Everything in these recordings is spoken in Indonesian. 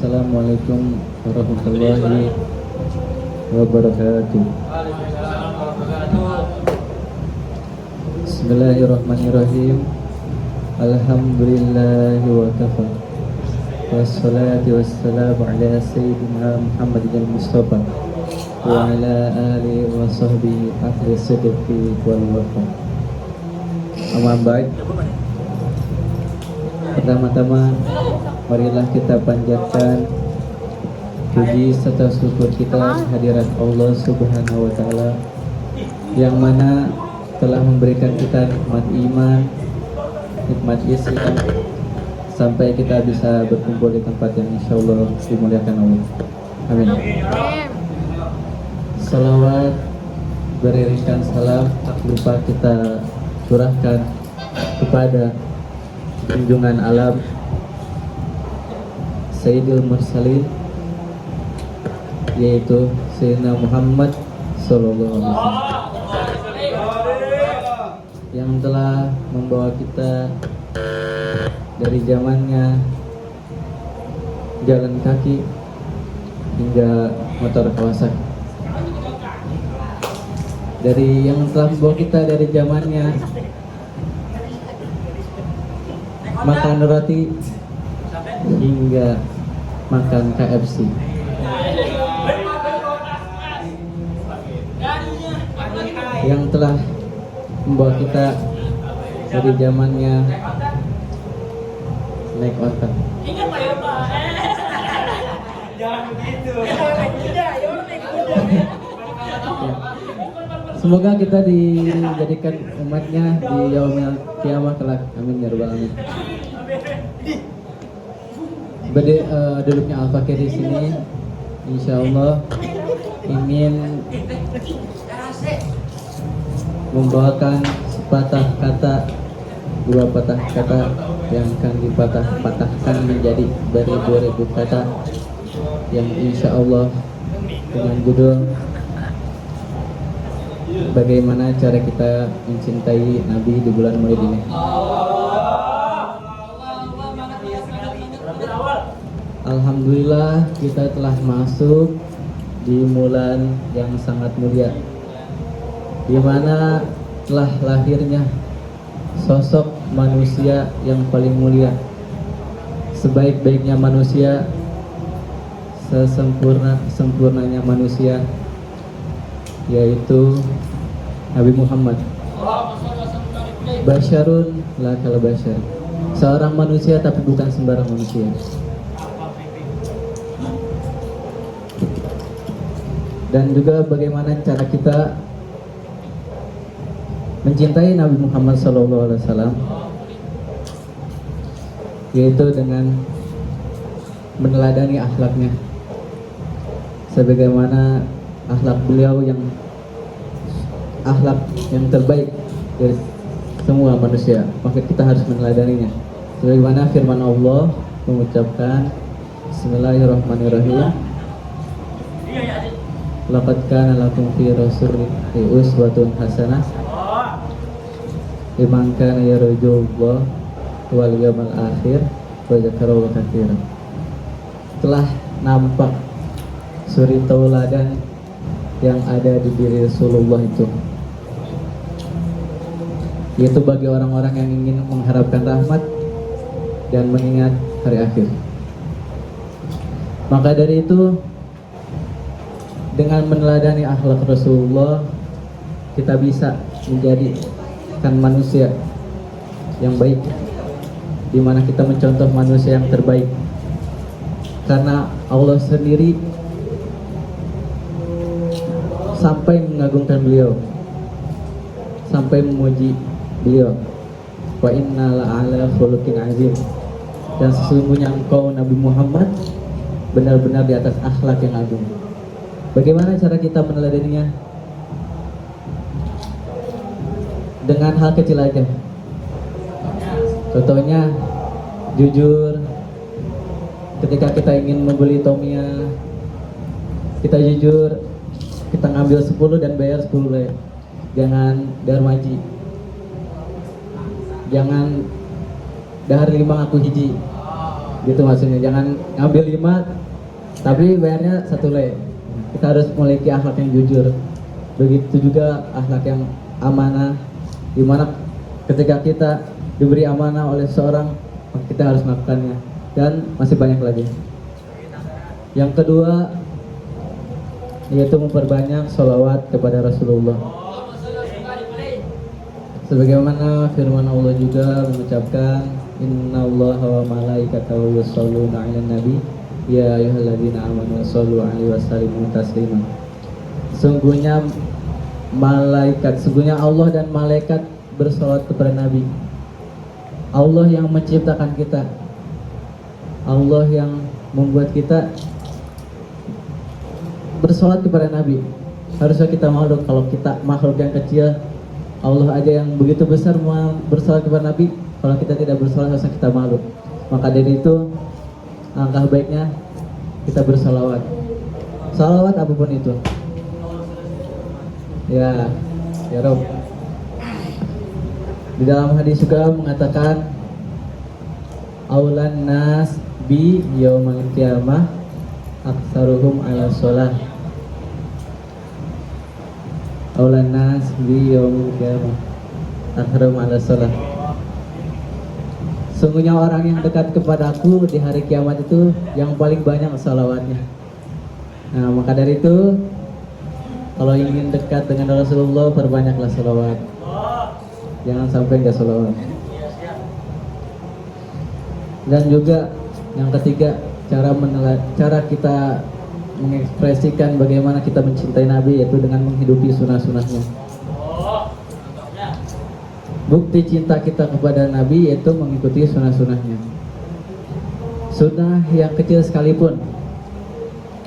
Assalamualaikum warahmatullahi wabarakatuh. Bismillahirrahmanirrahim. Alhamdulillahi wa kafa. Wassalatu wassalamu ala sayyidina Muhammadin al-Mustafa wa ala alihi wa sahbihi ahli sidqi wal wafa. Amma ba'd. Pertama-tama marilah kita panjatkan puji serta syukur kita hadirat Allah Subhanahu wa taala yang mana telah memberikan kita nikmat iman, nikmat Islam sampai kita bisa berkumpul di tempat yang insyaallah dimuliakan Allah. Amin. Salawat beriringkan salam tak lupa kita curahkan kepada junjungan alam Sayyidul Mursalin, yaitu Sayyidina Muhammad Sallallahu Alaihi Wasallam, yang telah membawa kita dari zamannya jalan kaki hingga motor Kawasaki, dari yang telah membawa kita dari zamannya makan roti hingga makan KFC. Yang telah membawa kita dari zamannya naik onta. Ingat Pak ya Pak. Jangan begitu. Semoga kita dijadikan umatnya di yaumil kiamah kelak. Amin ya rabbal alamin. Duduknya Al-Fakir di sini, insyaallah ingin membawakan sepatah kata, dua patah kata yang akan dipatah-patahkan menjadi beribu-ribu kata, yang insyaallah dengan judul bagaimana cara kita mencintai Nabi di bulan Maulid ini. Alhamdulillah kita telah masuk di bulan yang sangat mulia, di mana telah lahirnya sosok manusia yang paling mulia, sebaik-baiknya manusia, sesempurnanya manusia, yaitu Nabi Muhammad. Basyarun la kal basyar, seorang manusia tapi bukan sembarang manusia. Dan juga bagaimana cara kita mencintai Nabi Muhammad SAW, yaitu dengan meneladani akhlaknya, sebagaimana akhlak beliau yang terbaik dari semua manusia, maka kita harus meneladaninya. Sebagaimana firman Allah mengucapkan Bismillahirrahmanirrahim, laqad kana lakum fi rasulillahi uswatun hasanah liman kana yarjullaha wal yawmal akhir wa dzakarallaha katsiran. Telah nampak suri tauladan yang ada di diri Rasulullah itu, yaitu bagi orang-orang yang ingin mengharapkan rahmat dan mengingat hari akhir. Maka dari itu, dengan meneladani akhlak Rasulullah, kita bisa menjadikan manusia yang baik, di mana kita mencontoh manusia yang terbaik. Karena Allah sendiri sampai mengagungkan beliau, sampai memuji beliau. Wa inna la'ala khuluqin azim, dan sesungguhnya engkau Nabi Muhammad benar-benar di atas akhlak yang agung. Bagaimana cara kita meneladaninya? Dengan hal kecil aja. Contohnya jujur. Ketika kita ingin membeli Tamiya, kita jujur, kita ngambil 10 dan bayar 10. Jangan darmaji. Jangan dahar 5 aku hiji. Gitu maksudnya, jangan ngambil 5 tapi bayarnya 1 le. Kita harus memiliki akhlak yang jujur. Begitu juga akhlak yang amanah, dimana ketika kita diberi amanah oleh seorang, maka kita harus melakukannya. Dan masih banyak lagi. Yang kedua, yaitu memperbanyak sholawat kepada Rasulullah. Sebagaimana firman Allah juga mengucapkan, Innallaha wa malaikatahu yusholluna 'alan nabi ya ayyuhalladzina amanu shollu 'alaihi wa sallimu taslima. Sungguhnya Allah dan malaikat bersolawat kepada Nabi. Allah yang menciptakan kita, Allah yang membuat kita bersolawat kepada Nabi. Harusnya kita makhluk, kalau kita makhluk yang kecil, Allah aja yang begitu besar bersolawat kepada Nabi. Kalau kita tidak bersolawat, harusnya kita makhluk. Maka dari itu, alangkah baiknya kita bersolawat. Salawat apapun itu. Ya Rob. Di dalam hadis juga mengatakan, Aulan nas bi yaumal qiyamah aktsaruhum ala sholah. Aulan nas bi yaumil qiyamah aktsaruhum ala sholah. Sungguhnya orang yang dekat kepadaku di hari kiamat itu yang paling banyak salawatnya. Nah, maka dari itu, kalau ingin dekat dengan Rasulullah, perbanyaklah salawat. Jangan sampai nggak salawat. Dan juga yang ketiga, cara kita mengekspresikan bagaimana kita mencintai Nabi, yaitu dengan menghidupi sunnah-sunnahnya. Bukti cinta kita kepada Nabi yaitu mengikuti sunnah-sunnahnya. Sunnah yang kecil sekalipun,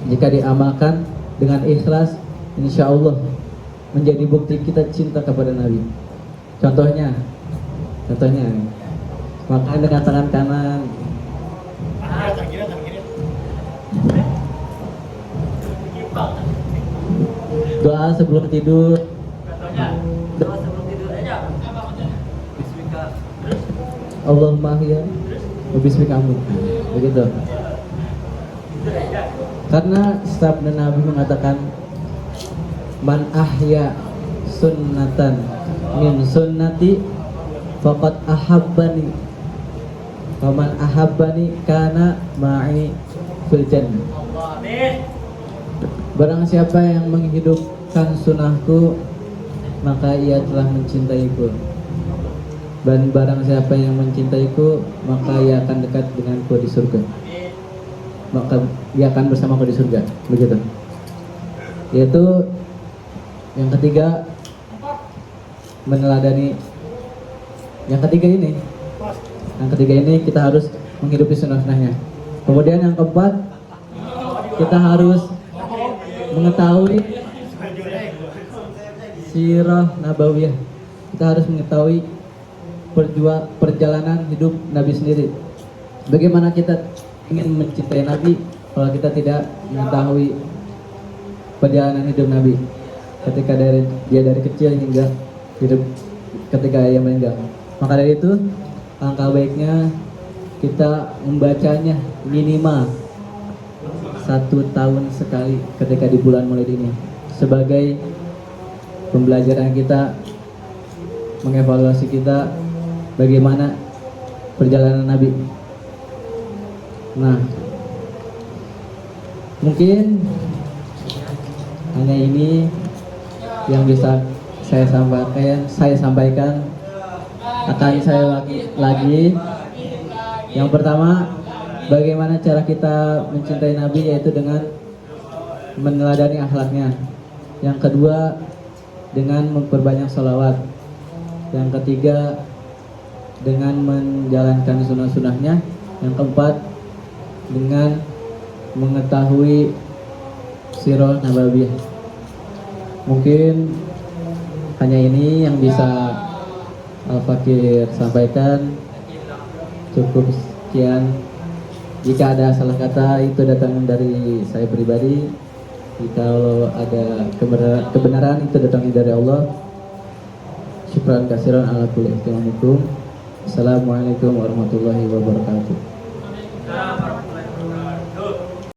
jika diamalkan dengan ikhlas, insya Allah menjadi bukti kita cinta kepada Nabi. Contohnya, makan dengan tangan kanan. Doa sebelum tidur. Allahumma ya bismikamu. Begitu. Karena sabda Nabi mengatakan, man ahya sunnatan min sunnati faqad ahabbani wa man ahabbani kana ma'i fil jannah. Barang siapa yang menghidupkan sunnahku, maka ia telah mencintaiku. Dan barang siapa yang mencintaiku, maka ia akan dekat denganku di surga. Maka ia akan bersamaku di surga. Begitu. Yaitu yang ketiga, meneladani. Yang ketiga ini kita harus menghidupi sunnah-sunnahnya. Kemudian yang keempat, kita harus mengetahui sirah nabawiyah. Kita harus mengetahui perjalanan hidup Nabi sendiri. Bagaimana kita ingin mencintai Nabi kalau kita tidak mengetahui perjalanan hidup Nabi ketika dia dari kecil hingga hidup ketika ia meninggal. Maka dari itu, alangkah baiknya kita membacanya minimal 1 tahun sekali ketika di bulan Maulid ini, sebagai pembelajaran kita, mengevaluasi kita bagaimana perjalanan Nabi. Nah, mungkin hanya ini yang bisa saya sampaikan. Akan saya lagi. Yang pertama, bagaimana cara kita mencintai Nabi, yaitu dengan meneladani akhlaknya. Yang kedua, dengan memperbanyak sholawat. Yang ketiga, dengan menjalankan sunnah-sunnahnya. Yang keempat, dengan mengetahui sirah nabawiyah. Mungkin hanya ini yang bisa Al-Fakir sampaikan. Cukup sekian. Jika ada salah kata, itu datang dari saya pribadi. Jika ada kebenaran, itu datangnya dari Allah. Syukran kasiran ala kulli ihtimamikum. Assalamualaikum warahmatullahi wabarakatuh.